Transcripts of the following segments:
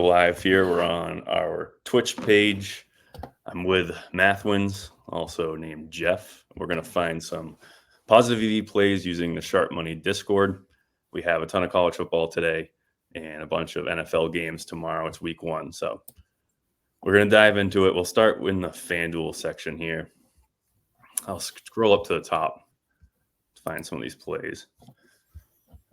live here. We're on our Twitch page. I'm with Mathwins, also named Jeff. We're going to find some positive EV plays using the SharpMoney Discord. We have a ton of college football today and a bunch of NFL games tomorrow. It's week 1, so we're going to dive into it. We'll start in the FanDuel section here. I'll scroll up to the top to find some of these plays.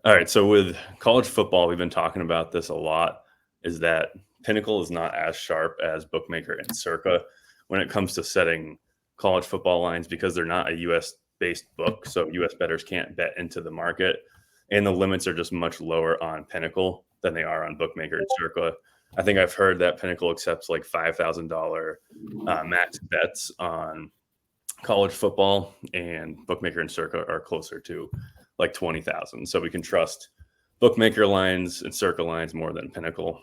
All right, so with college football, we've been talking about this a lot, is that Pinnacle is not as sharp as Bookmaker and Circa when it comes to setting college football lines because they're not a U.S.-based book, so U.S. bettors can't bet into the market, and the limits are just much lower on Pinnacle than they are on Bookmaker and Circa. I think I've heard that Pinnacle accepts like $5,000 max bets on college football, and Bookmaker and Circa are closer to like 20,000. So we can trust Bookmaker lines and Circa lines more than Pinnacle.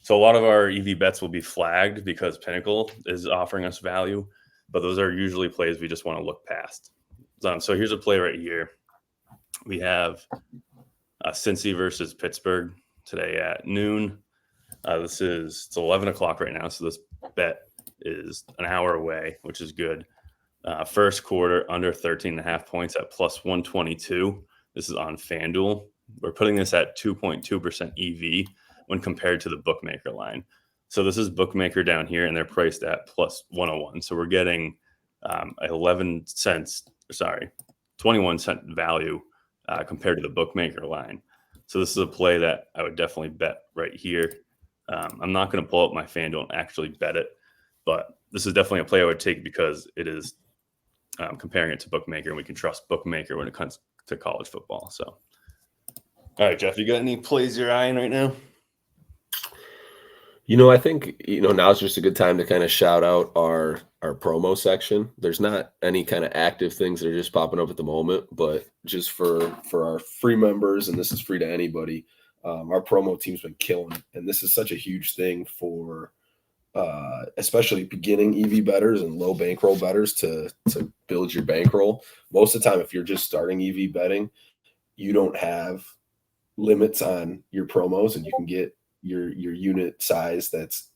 So a lot of our EV bets will be flagged because Pinnacle is offering us value, but those are usually plays we just want to look past. So here's a play right here. We have Cincy versus Pittsburgh today at noon. It's 11 o'clock right now, so this bet is an hour away, which is good. First quarter under 13.5 points at plus 122. This is on FanDuel. We're putting this at 2.2% EV when compared to the Bookmaker line. So this is Bookmaker down here, and they're priced at plus 101. So we're getting 21 cent value compared to the Bookmaker line. So this is a play that I would definitely bet right here. I'm not going to pull up my FanDuel and actually bet it, but this is definitely a play I would take because it is comparing it to Bookmaker, and we can trust Bookmaker when it comes to college football. So, all right, Jeff, you got any plays you're eyeing right now? I think, now's just a good time to kind of shout out our promo section. There's not any kind of active things that are just popping up at the moment, but just for our free members, and this is free to anybody, our promo team's been killing it. And this is such a huge thing for especially beginning EV bettors and low bankroll bettors to build your bankroll. Most of the time, if you're just starting EV betting, you don't have limits on your promos, and you can get your unit size that's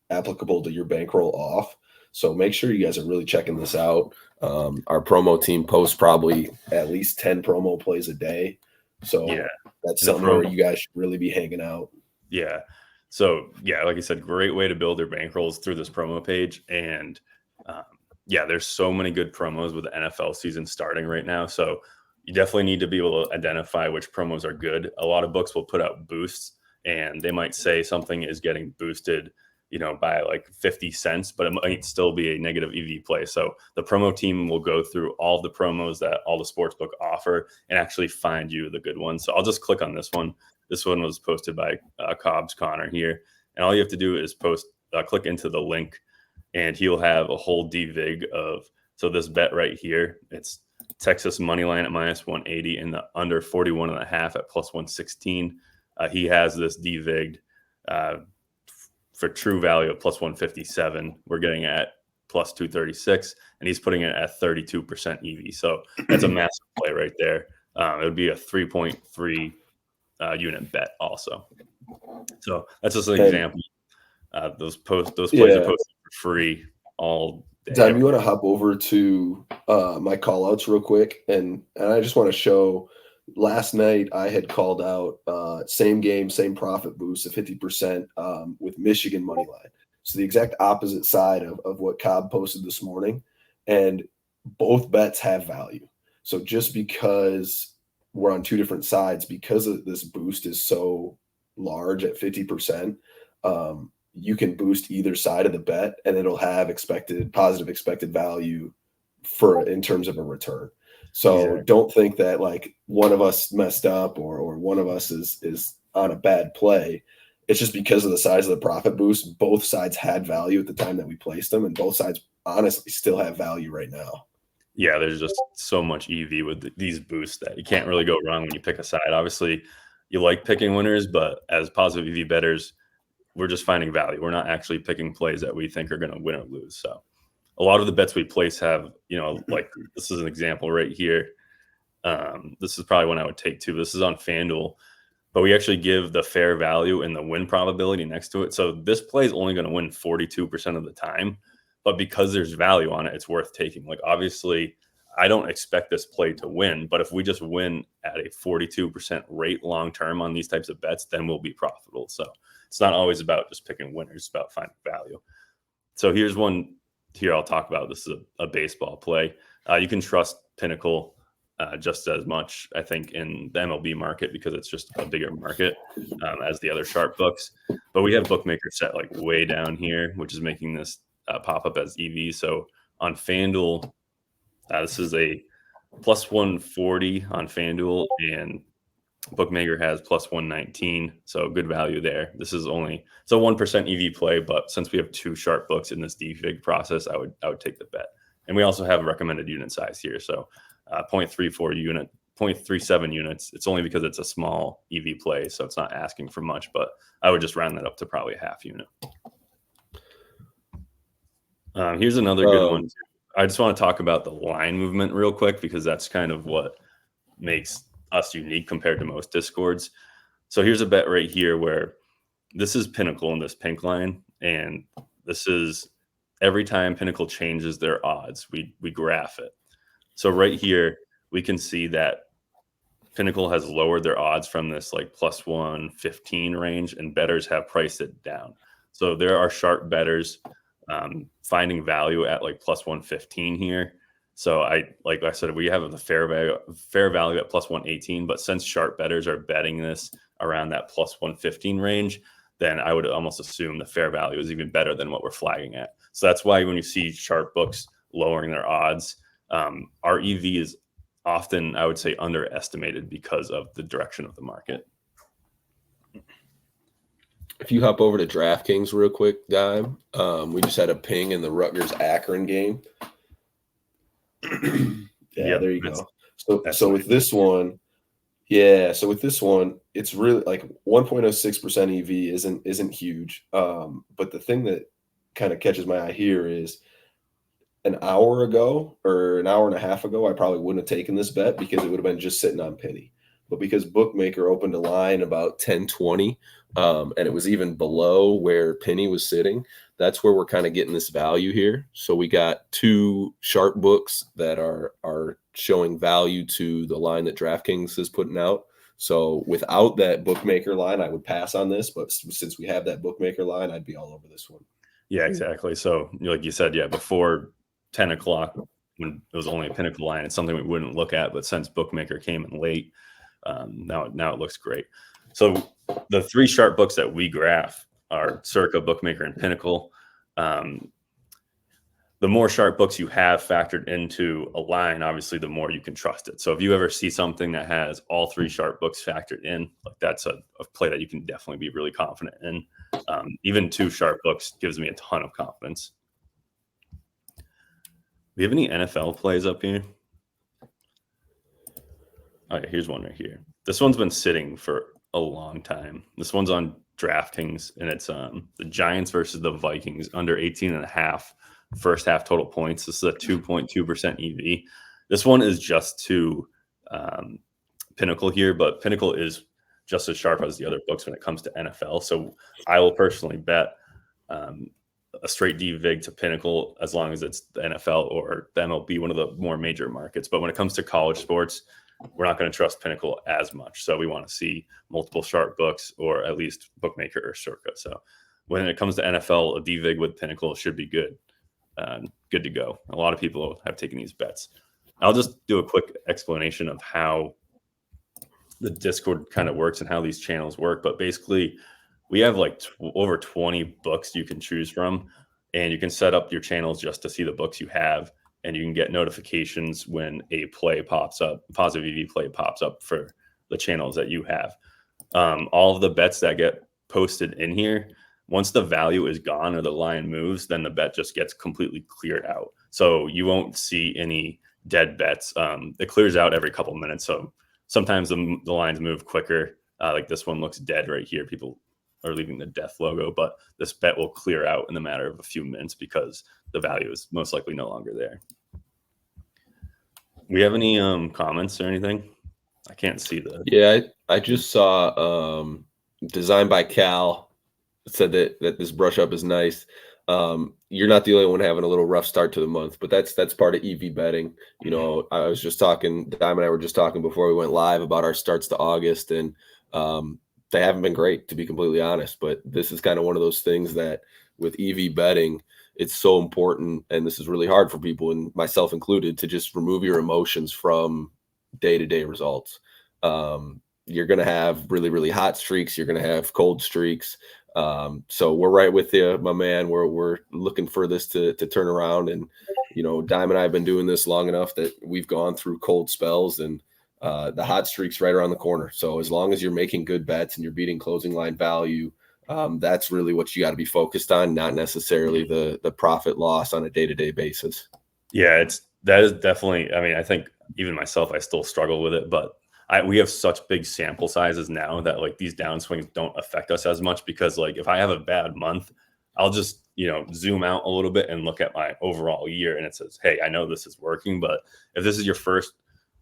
applicable to your bankroll off. So make sure you guys are really checking this out. Our promo team posts probably at least 10 promo plays a day. So yeah, that's something where you guys should really be hanging out. Yeah. So, yeah, like I said, great way to build their bankrolls through this promo page. And, there's so many good promos with the NFL season starting right now. So you definitely need to be able to identify which promos are good. A lot of books will put out boosts, and they might say something is getting boosted, by like 50 cents, but it might still be a negative EV play. So the promo team will go through all the promos that all the sportsbook offer and actually find you the good ones. So I'll just click on this one. This one was posted by Cobbs Connor here. And all you have to do is click into the link, and he'll have a whole DVIG so this bet right here, it's Texas money line at minus 180 and the under 41.5 at plus 116. He has this DVIG'd for true value of plus 157. We're getting at plus 236, and he's putting it at 32% EV. So that's a massive play right there. It would be a 3.3 unit bet also. So that's just an example. Those plays are posted for free all day. Dime, you want to hop over to my call outs real quick, and I just want to show. Last night I had called out same game, same profit boost of 50% with Michigan money line. So the exact opposite side of what Cobb posted this morning, and both bets have value. So just because we're on two different sides, because of this boost is so large at 50%, you can boost either side of the bet, and it'll have positive expected value in terms of a return. So Don't think that like one of us messed up or one of us is on a bad play. It's just because of the size of the profit boost. Both sides had value at the time that we placed them, and both sides honestly still have value right now. Yeah, there's just so much EV with these boosts that you can't really go wrong when you pick a side. Obviously, you like picking winners, but as positive EV bettors, we're just finding value. We're not actually picking plays that we think are going to win or lose. So a lot of the bets we place have, like this is an example right here. This is probably one I would take too. This is on FanDuel. but we actually give the fair value and the win probability next to it. So this play is only going to win 42% of the time, but because there's value on it, it's worth taking. Like, obviously, I don't expect this play to win, but if we just win at a 42% rate long term on these types of bets, then we'll be profitable. So it's not always about just picking winners, it's about finding value. So here's one here I'll talk about. This is a baseball play. You can trust Pinnacle just as much, I think, in the MLB market because it's just a bigger market as the other sharp books. But we have bookmakers set like way down here, which is making this pop up as EV. So on FanDuel, this is a plus 140 on FanDuel, and bookmaker has plus 119. So good value there. This is only, it's a 1% EV play, but since we have 2 sharp books in this DFIG process, I would take the bet. And we also have recommended unit size here. So 0.34 unit, 0.37 units. It's only because it's a small EV play, so it's not asking for much, but I would just round that up to probably a half unit. Here's another good one. I just want to talk about the line movement real quick because that's kind of what makes us unique compared to most Discords. So here's a bet right here where this is Pinnacle in this pink line, and this is every time Pinnacle changes their odds, we graph it. So right here, we can see that Pinnacle has lowered their odds from this like plus 115 range, and bettors have priced it down. So there are sharp bettors finding value at like plus 115 here. So like I said, we have the fair value at plus 118, but since sharp bettors are betting this around that plus 115 range, then I would almost assume the fair value is even better than what we're flagging at. So that's why when you see sharp books lowering their odds, our EV is often, I would say, underestimated because of the direction of the market. If you hop over to DraftKings real quick, Dime, we just had a ping in the Rutgers-Akron game. Yeah, there you go. So with this one, it's really like 1.06% EV isn't huge. But the thing that kind of catches my eye here is an hour ago or an hour and a half ago, I probably wouldn't have taken this bet because it would have been just sitting on penny. But because bookmaker opened a line about 10.20, and it was even below where penny was sitting, that's where we're kind of getting this value here. So we got 2 sharp books that are showing value to the line that DraftKings is putting out. So without that bookmaker line, I would pass on this. But since we have that bookmaker line, I'd be all over this one. Yeah, exactly. So like you said, before 10 o'clock, when it was only a Pinnacle line, it's something we wouldn't look at. But since bookmaker came in late, now it looks great. So the 3 sharp books that we graph are Circa, Bookmaker, and Pinnacle. The more sharp books you have factored into a line, obviously, the more you can trust it. So if you ever see something that has all 3 sharp books factored in, like that's a play that you can definitely be really confident in. Even 2 sharp books gives me a ton of confidence. Do we have any NFL plays up here? Okay, here's one right here. This one's been sitting for a long time. This one's on DraftKings, and it's the Giants versus the Vikings under 18.5 first half total points. This is a 2.2% EV. This one is just to Pinnacle here, but Pinnacle is just as sharp as the other books when it comes to NFL. So I will personally bet a straight DVIG to Pinnacle as long as it's the NFL or the MLB, one of the more major markets. But when it comes to college sports, we're not going to trust Pinnacle as much. So we want to see multiple sharp books or at least bookmaker or Circa. So when it comes to NFL, a DVIG with Pinnacle should be good. Good to go. A lot of people have taken these bets. I'll just do a quick explanation of how the Discord kind of works and how these channels work. But basically, we have like over 20 books you can choose from, and you can set up your channels just to see the books you have. And you can get notifications when a play pops up, a positive EV play pops up for the channels that you have. All of the bets that get posted in here, once the value is gone or the line moves, then the bet just gets completely cleared out. So you won't see any dead bets. It clears out every couple minutes. So sometimes the lines move quicker. Like this one looks dead right here. People are leaving the death logo, but this bet will clear out in the matter of a few minutes because the value is most likely no longer there. We have any comments or anything? I can't see the. Yeah, I just saw designed by Cal. It said that this brush up is nice. You're not the only one having a little rough start to the month, but that's part of EV betting. You know, I was just talking, Dime and I were just talking before we went live about our starts to August, and they haven't been great, to be completely honest. But this is kind of one of those things that with EV betting, it's so important, and this is really hard for people, and myself included, to just remove your emotions from day-to-day results. You're going to have really, really hot streaks. You're going to have cold streaks. So we're right with you, my man. We're looking for this to turn around. And, you know, Dime and I have been doing this long enough that we've gone through cold spells, and the hot streak's right around the corner. So as long as you're making good bets and you're beating closing line value, that's really what you got to be focused on, not necessarily the profit loss on a day-to-day basis. Yeah, that is definitely, I mean, I think even myself, I still struggle with it, but we have such big sample sizes now that like these downswings don't affect us as much, because like if I have a bad month, I'll just, you know, zoom out a little bit and look at my overall year, and it says, hey, I know this is working. But if this is your first,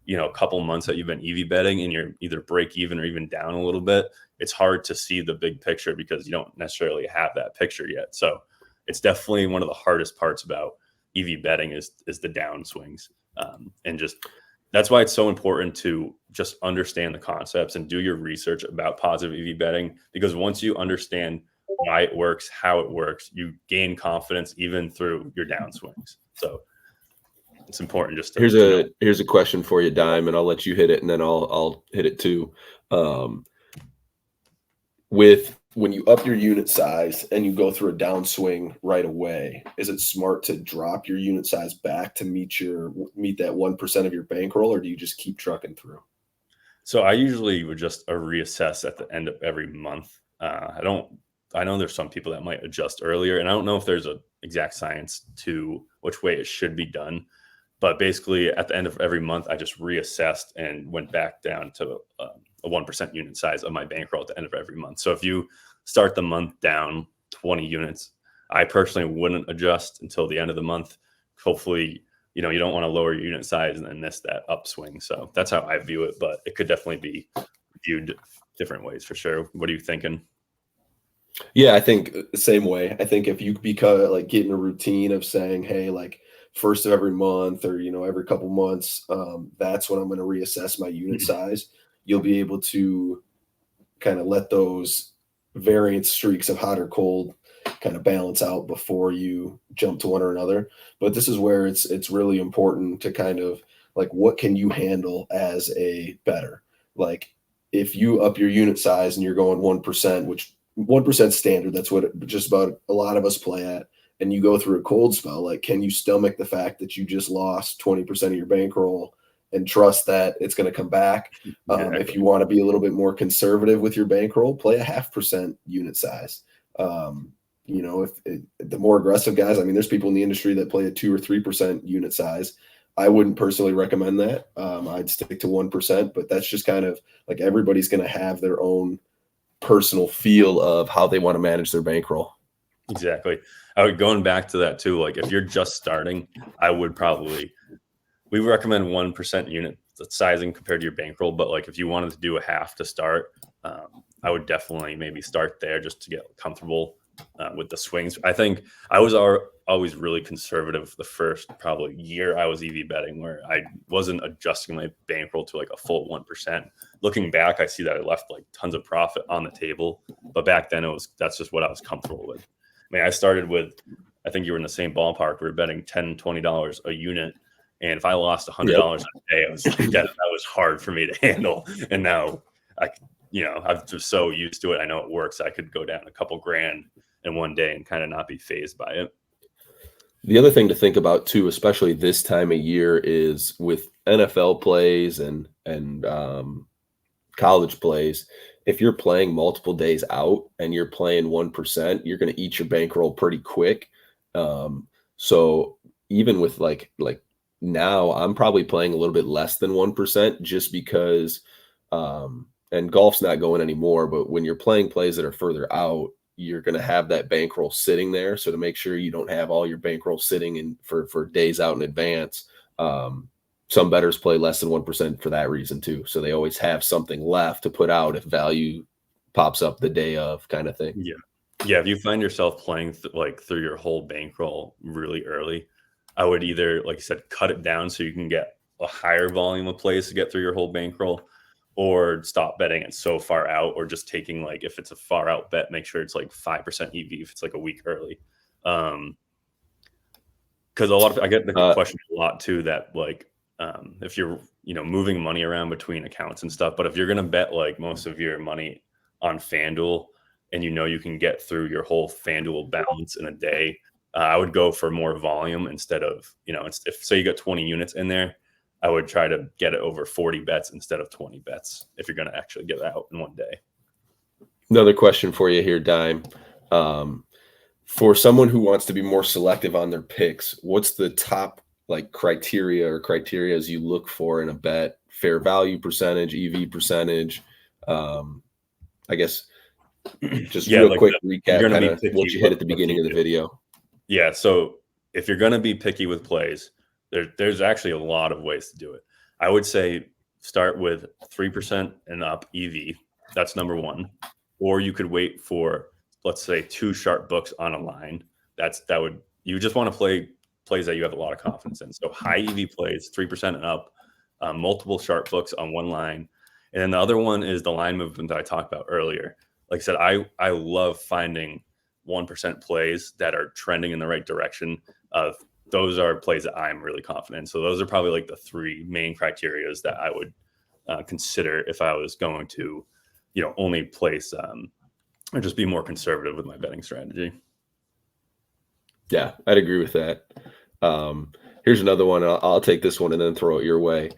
you know, couple months that you've been EV betting and you're either break even or even down a little bit, it's hard to see the big picture because you don't necessarily have that picture yet. So it's definitely one of the hardest parts about EV betting is the downswings, and just that's why it's so important to just understand the concepts and do your research about positive EV betting, because once you understand why it works, how it works, you gain confidence even through your downswings. So it's important just to here's a question for you, Dime, and I'll let you hit it, and then I'll hit it too. With when you up your unit size and you go through a downswing right away, is it smart to drop your unit size back to meet that 1% of your bankroll, or do you just keep trucking through? So I usually would just reassess at the end of every month. I know there's some people that might adjust earlier, and I don't know if there's an exact science to which way it should be done. But basically, at the end of every month, I just reassessed and went back down to a 1% unit size of my bankroll at the end of every month. So if you start the month down 20 units, I personally wouldn't adjust until the end of the month. Hopefully, you know, you don't want to lower your unit size and then miss that upswing. So that's how I view it, but it could definitely be viewed different ways for sure. What are you thinking? Yeah, I think the same way. I think if you become like get in a routine of saying, hey, like first of every month or, you know, every couple months, that's when I'm going to reassess my unit size. You'll be able to kind of let those variant streaks of hot or cold kind of balance out before you jump to one or another. But this is where it's really important to kind of like, what can you handle as a bettor? Like if you up your unit size and you're going 1%, which 1% standard, that's what just about a lot of us play at, and you go through a cold spell, like, can you stomach the fact that you just lost 20% of your bankroll and trust that it's going to come back? If you want to be a little bit more conservative with your bankroll, play a 0.5% unit size. You know, the more aggressive guys, I mean, there's people in the industry that play a 2 or 3% unit size. I wouldn't personally recommend that. I'd stick to 1%, but that's just kind of like everybody's going to have their own personal feel of how they want to manage their bankroll. Exactly. I would going back to that too. Like if you're just starting, we recommend 1% unit sizing compared to your bankroll. But like if you wanted to do a half to start, I would definitely maybe start there just to get comfortable with the swings. I think I was always really conservative the first probably year I was EV betting, where I wasn't adjusting my bankroll to like a full 1%. Looking back, I see that I left like tons of profit on the table, but back then that's just what I was comfortable with. I mean, I started with, I think you were in the same ballpark. We were betting $10, $20 a unit. And if I lost $100 a day, I was like, that was hard for me to handle. And now I'm just so used to it. I know it works. I could go down a couple grand in one day and kind of not be phased by it. The other thing to think about too, especially this time of year, is with NFL plays and college plays. If you're playing multiple days out and you're playing 1%, you're going to eat your bankroll pretty quick. So even with like now, I'm probably playing a little bit less than 1% just because, and golf's not going anymore. But when you're playing plays that are further out, you're going to have that bankroll sitting there. So to make sure you don't have all your bankroll sitting in for days out in advance, some bettors play less than 1% for that reason too. So they always have something left to put out if value pops up the day of, kind of thing. Yeah. Yeah. If you find yourself playing like through your whole bankroll really early, I would either, like you said, cut it down so you can get a higher volume of plays to get through your whole bankroll, or stop betting it so far out, or just taking, like, if it's a far out bet, make sure it's like 5% EV if it's like a week early. Because I get the question a lot too, that like, if you're, moving money around between accounts and stuff, but if you're going to bet like most of your money on FanDuel and you can get through your whole FanDuel balance in a day, I would go for more volume instead of, if say you got 20 units in there, I would try to get it over 40 bets instead of 20 bets if you're going to actually get it out in one day. Another question for you here, Dime. For someone who wants to be more selective on their picks, what's the top like criteria as you look for in a bet? Fair value percentage, EV percentage. I guess just real like quick recap, kind of what you hit at the what beginning you of the do. video. Yeah. So if you're going to be picky with plays, there's actually a lot of ways to do it. I would say start with 3% and up EV. That's number one. Or you could wait for, let's say, 2 sharp books on a line. You just want to play plays that you have a lot of confidence in. So high EV plays, 3% and up, multiple sharp books on one line. And then the other one is the line movement that I talked about earlier. Like I said, I love finding 1% plays that are trending in the right direction. Those are plays that I'm really confident in. So those are probably like the 3 main criterias that I would consider if I was going to, only place or just be more conservative with my betting strategy. Yeah, I'd agree with that. Here's another one. I'll take this one and then throw it your way.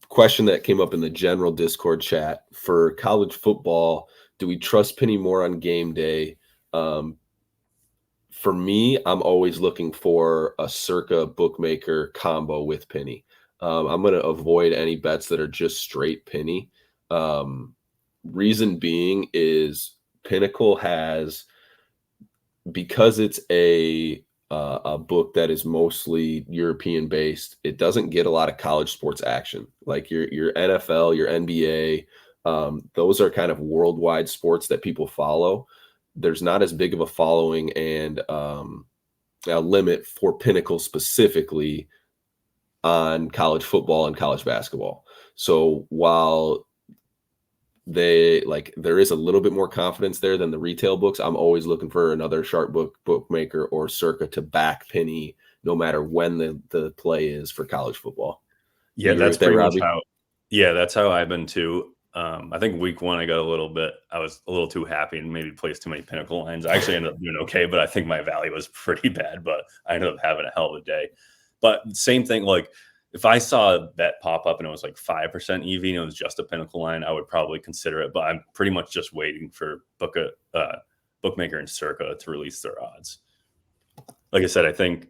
Question that came up in the general Discord chat: for college football, do we trust Penny more on game day? For me, I'm always looking for a circa bookmaker combo with Penny. I'm going to avoid any bets that are just straight Penny. Reason being is Pinnacle has, because it's a book that is mostly European based, it doesn't get a lot of college sports action. Like your NFL, your NBA, those are kind of worldwide sports that people follow. There's not as big of a following and a limit for Pinnacle specifically on college football and college basketball. So while there is a little bit more confidence there than the retail books, I'm always looking for another sharp bookmaker or circa to back Penny no matter when the play is for college football. Yeah, that's pretty much that's how I've been too. I think week 1 I was a little too happy and maybe placed too many Pinnacle lines. I actually ended up doing okay, but I think my value was pretty bad, but I ended up having a hell of a day. But same thing, like if I saw a bet pop up and it was like 5% EV and it was just a Pinnacle line, I would probably consider it. But I'm pretty much just waiting for bookmaker and circa to release their odds. Like I said, I think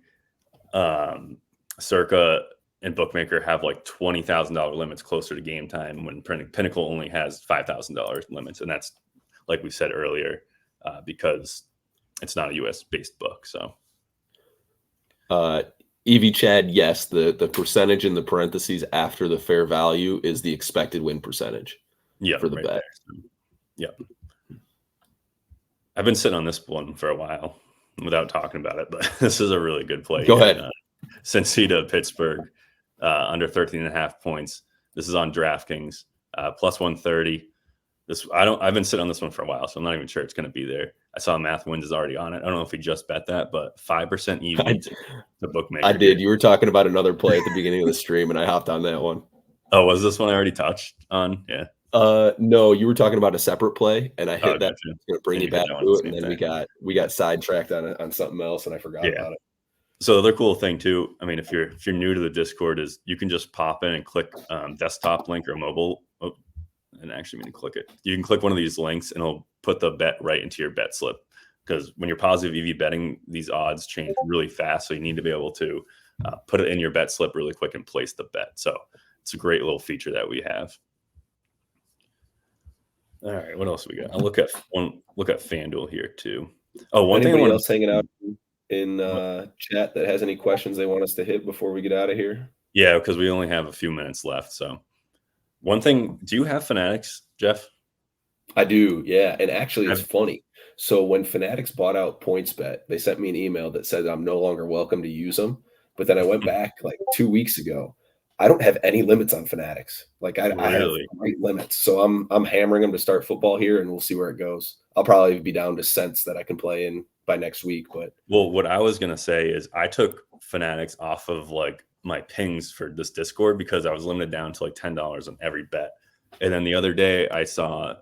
circa and bookmaker have like $20,000 limits closer to game time, when Pinnacle only has $5,000 limits. And that's, like we said earlier, because it's not a US based book. So EV Chad, yes, the percentage in the parentheses after the fair value is the expected win percentage for the bet. Yep. I've been sitting on this one for a while without talking about it, but this is a really good play. Go ahead. Cincy Pittsburgh, under 13.5 points. This is on DraftKings, plus 130. I've been sitting on this one for a while, so I'm not even sure it's going to be there. I saw Mathwins is already on it. I don't know if he just bet that, but 5% EV to bookmaker. I did. You were talking about another play at the beginning of the stream, and I hopped on that one. Oh, was this one I already touched on? Yeah. No, you were talking about a separate play, and I hit that. Gotcha. It's going to bring you back to it, and then we got sidetracked on something else, and I forgot about it. So the other cool thing too, I mean, if you're new to the Discord, is you can just pop in and click desktop link or mobile. Oh, I didn't actually mean to click it. You can click one of these links and it'll put the bet right into your bet slip. Because when you're positive EV betting, these odds change really fast. So you need to be able to put it in your bet slip really quick and place the bet. So it's a great little feature that we have. All right, what else we got? I'll look at FanDuel here too. Oh, one thing. Anybody else hanging out in chat that has any questions they want us to hit before we get out of here? Yeah, because we only have a few minutes left. So one thing, do you have Fanatics, Jeff? I do, yeah. And actually, it's Have, funny. So when Fanatics bought out PointsBet, they sent me an email that said I'm no longer welcome to use them. But then I went back like 2 weeks ago. I don't have any limits on Fanatics. Like I have really? great limits. So I'm hammering them to start football here, and we'll see where it goes. I'll probably be down to cents that I can play in by next week. But Well, what I was gonna say is I took Fanatics off of like my pings for this Discord because I was limited down to like $10 on every bet. And then the other day I saw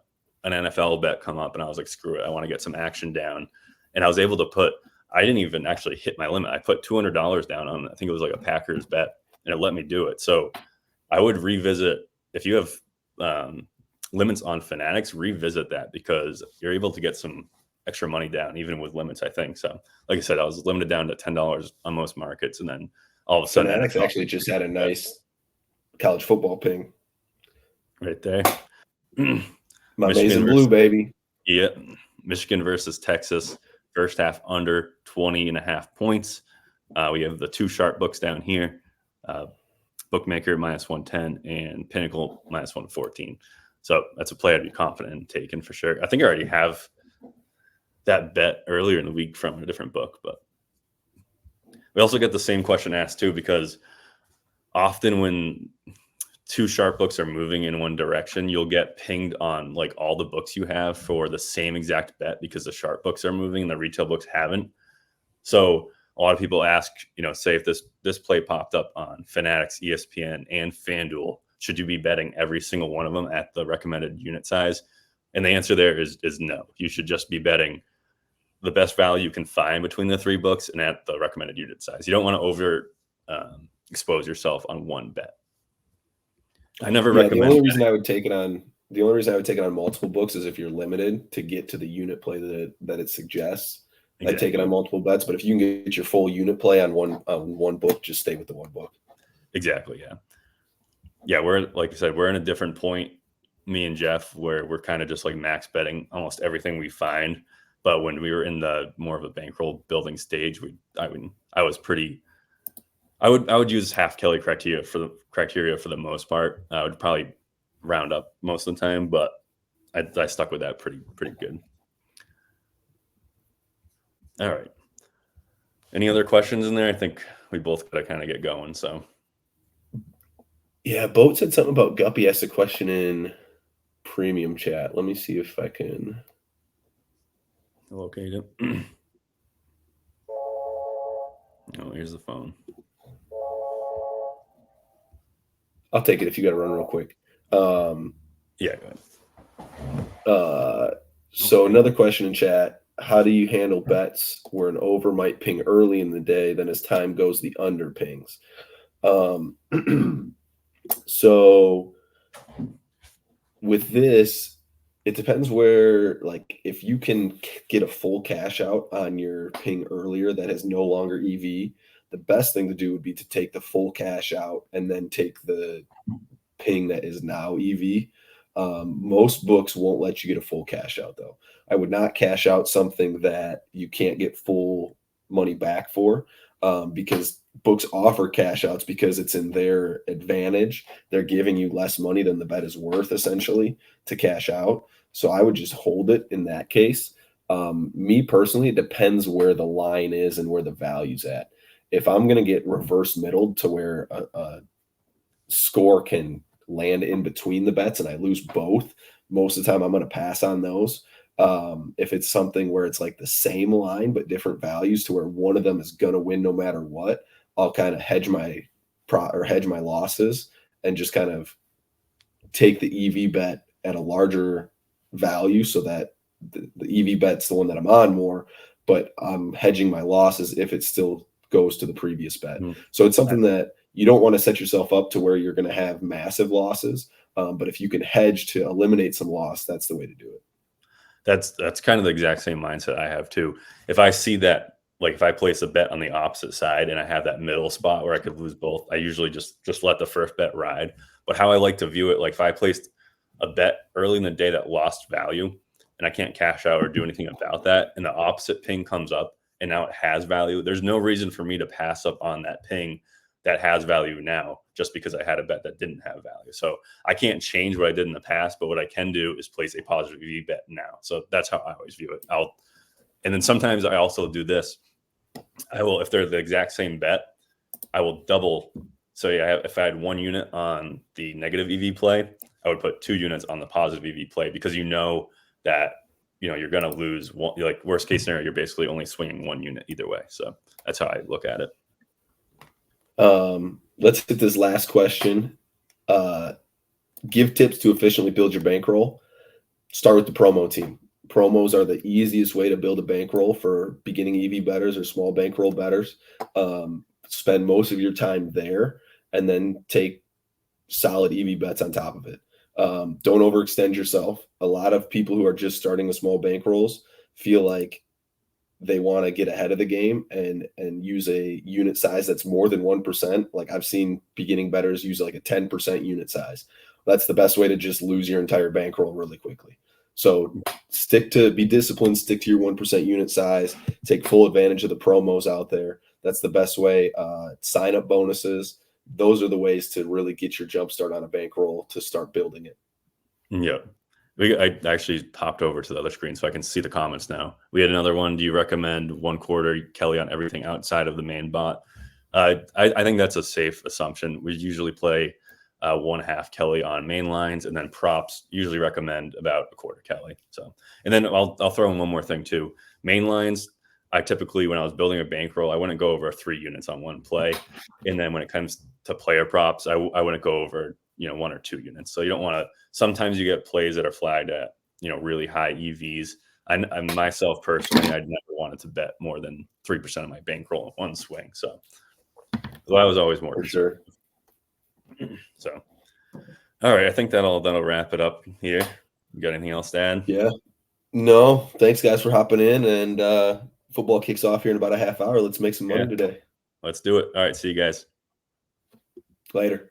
an NFL bet come up and I was like, screw it, I want to get some action down. And I was able to put, I didn't even actually hit my limit. I put $200 down on, I think it was like a Packers bet, and it let me do it. So I would revisit if you have limits on Fanatics, revisit that because you're able to get some extra money down even with limits, I think. So like I said, I was limited down to $10 on most markets, and then all of a sudden Fanatics NFL actually just had a nice college football ping. right there. My maize Michigan and versus, blue, baby. yeah, Michigan versus Texas. First half under 20.5 points. We have the two sharp books down here. Bookmaker -110 and Pinnacle -114. So that's a play I'd be confident in taking for sure. I think I already have that bet earlier in the week from a different book, but we also get the same question asked too, because often when two sharp books are moving in one direction, you'll get pinged on like all the books you have for the same exact bet because the sharp books are moving and the retail books haven't. So a lot of people ask, say if this play popped up on Fanatics, ESPN, and FanDuel, should you be betting every single one of them at the recommended unit size? And the answer there is no. You should just be betting the best value you can find between the three books and at the recommended unit size. You don't want to over expose yourself on one bet. I never recommend. The only reason I would take it on multiple books is if you're limited to get to the unit play that it suggests. Exactly. I take it on multiple bets, but if you can get your full unit play on one book, just stay with the one book. Exactly. Yeah. We're, like I said, we're in a different point, me and Jeff, where we're kind of just like max betting almost everything we find. But when we were in the more of a bankroll building stage, I would use half Kelly criteria for the most part. I would probably round up most of the time, but I stuck with that pretty good. All right. Any other questions in there? I think we both got to kind of get going. So yeah, Boat said something about Guppy asked a question in premium chat. Let me see if I can locate it. Oh, here's the phone. I'll take it if you got to run real quick. Yeah, go ahead. So another question in chat: how do you handle bets where an over might ping early in the day, then as time goes, the under pings? So with this, it depends where, like, if you can get a full cash out on your ping earlier that is no longer EV, the best thing to do would be to take the full cash out and then take the ping that is now EV. Most books won't let you get a full cash out, though. I would not cash out something that you can't get full money back for, because books offer cash outs because it's in their advantage. They're giving you less money than the bet is worth, essentially, to cash out. So I would just hold it in that case. Me personally, it depends where the line is and where the value's at. If I'm going to get reverse middled to where a score can land in between the bets and I lose both, most of the time I'm going to pass on those. If it's something where it's like the same line but different values to where one of them is going to win no matter what, I'll kind of hedge my losses and just kind of take the EV bet at a larger value so that the EV bet's the one that I'm on more, but I'm hedging my losses if it still goes to the previous bet. So it's something that you don't want to set yourself up to where you're going to have massive losses. But if you can hedge to eliminate some loss, that's the way to do it. That's kind of the exact same mindset I have too. If I see that, like if I place a bet on the opposite side and I have that middle spot where I could lose both, I usually just let the first bet ride. But how I like to view it, like if I placed a bet early in the day that lost value and I can't cash out or do anything about that, and the opposite ping comes up and now it has value, there's no reason for me to pass up on that ping that has value now just because I had a bet that didn't have value. So I can't change what I did in the past, but what I can do is place a positive EV bet now. So that's how I always view it. And then sometimes I also do this. I will, if they're the exact same bet, I will double. So yeah, if I had 1 unit on the negative EV play, I would put 2 units on the positive EV play, because you know that, you're going to lose one. Like, worst case scenario, you're basically only swinging 1 unit either way. So that's how I look at it. Let's hit this last question. Give tips to efficiently build your bankroll. Start with the promo team. Promos are the easiest way to build a bankroll for beginning EV bettors or small bankroll bettors. Spend most of your time there, and then take solid EV bets on top of it. Don't overextend yourself. A lot of people who are just starting with small bankrolls feel like they want to get ahead of the game and use a unit size that's more than 1%. Like, I've seen beginning bettors use like a 10% unit size. That's the best way to just lose your entire bankroll really quickly. So be disciplined, stick to your 1% unit size, take full advantage of the promos out there. That's the best way. Sign up bonuses. Those are the ways to really get your jump start on a bankroll to start building it. Yeah. I actually popped over to the other screen so I can see the comments now. We had another one. Do you recommend 1/4 Kelly on everything outside of the main bot? I think that's a safe assumption. We usually play 1/2 Kelly on main lines, and then props usually recommend about 1/4 Kelly. So, and then I'll throw in one more thing too. Main lines, I typically, when I was building a bankroll, I wouldn't go over 3 units on one play. And then when it comes to player props, I wouldn't go over 1 or 2 units. So you don't want to. Sometimes you get plays that are flagged at really high EVs. I myself personally, I'd never wanted to bet more than 3% of my bankroll in one swing. So I was always more For sure. So, all right, I think that'll wrap it up here. You got anything else to add? Yeah. No, thanks guys for hopping in, and football kicks off here in about a half hour. Let's make some money today. Let's do it. All right, see you guys Later.